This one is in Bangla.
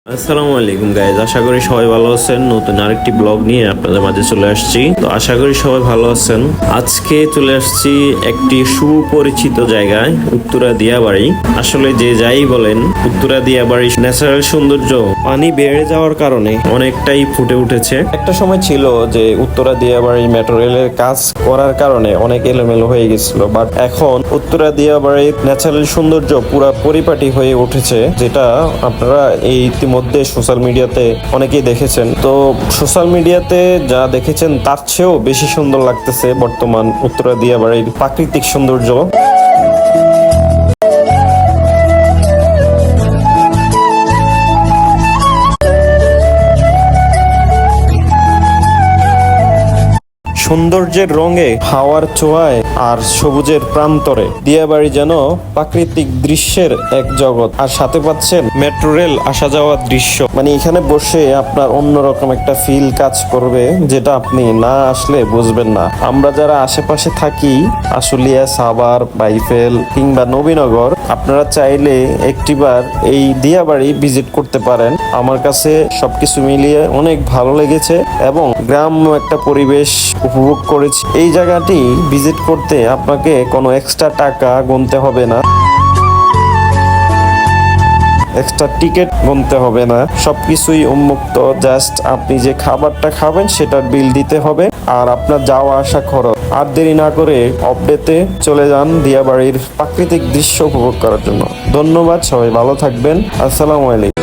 আসসালামু আলাইকুম গাইজ, আশা করি সবাই ভালো আছেন। নতুন আরেকটি ব্লগ নিয়ে আপনাদের মাঝে চলে আসছি। তো আশা করি সবাই ভালো আছেন। আজকে চলে আসছি একটি সুপরিচিত জায়গায়, উত্তরা দিয়াবাড়ি। আসলে যে যাই বলেন, উত্তরা দিয়াবাড়ি ন্যাচারাল সৌন্দর্য পানি বেড়ে যাওয়ার কারণে অনেকটাই ফুটে উঠেছে। একটা সময় ছিল যে উত্তরা দিয়াবাড়ি মেট্রো রেলের কাজ করার কারণে অনেক এলোমেলো হয়ে গেছিল, বাট এখন উত্তরা দিয়াবাড়ির ন্যাচারাল সৌন্দর্য পুরা পরিপাটি হয়ে উঠেছে, যেটা আপনারা এই ইতিমধ্যে সোশ্যাল মিডিয়াতে অনেকেই দেখেছেন। তো সোশ্যাল মিডিয়াতে যা দেখেছেন তার চেয়েও বেশি সুন্দর লাগতেছে বর্তমান উত্তরা দিয়াবাড়ির প্রাকৃতিক সৌন্দর্য। সৌন্দর্যের রঙে, হাওয়ার ছোঁয়ায় আর সবুজের প্রান্তরে দিয়াবাড়ি যেন প্রাকৃতিক দৃশ্যের এক জগৎ। আর সাথে পাচ্ছেন মেট্রো রেল আসা যাওয়ার দৃশ্য। মানে এখানে বসে আপনার অন্যরকম একটা ফিল কাজ করবে, যেটা আপনি না আসলে বুঝবেন না। আমরা যারা আশেপাশে থাকি, আশুলিয়া, সাভার, বাইফেল কিংবা নবীনগর, আপনারা চাইলে একটিবার এই দিয়াবাড়ি ভিজিট করতে পারেন। আমার কাছে সবকিছু মিলিয়ে অনেক ভালো লেগেছে এবং গ্রাম্য একটা পরিবেশ উপভোগ করেছি। এই জায়গাটি ভিজিট করতে আপনাকে কোনো এক্সট্রা টাকা গুনতে হবে না, এক্সট্রা টিকিট গুনতে হবে না, সবকিছুই উন্মুক্ত। জাস্ট আপনি যে খাবারটা খাবেন সেটার বিল দিতে হবে, আর আপনার যাওয়া আসা খরচ। আর দেরি না করে অপডেতে চলে যান দিয়াবাড়ির প্রাকৃতিক দৃশ্য উপভোগ করার জন্য। ধন্যবাদ, সবাই ভালো থাকবেন। আসসালামু আলাইকুম।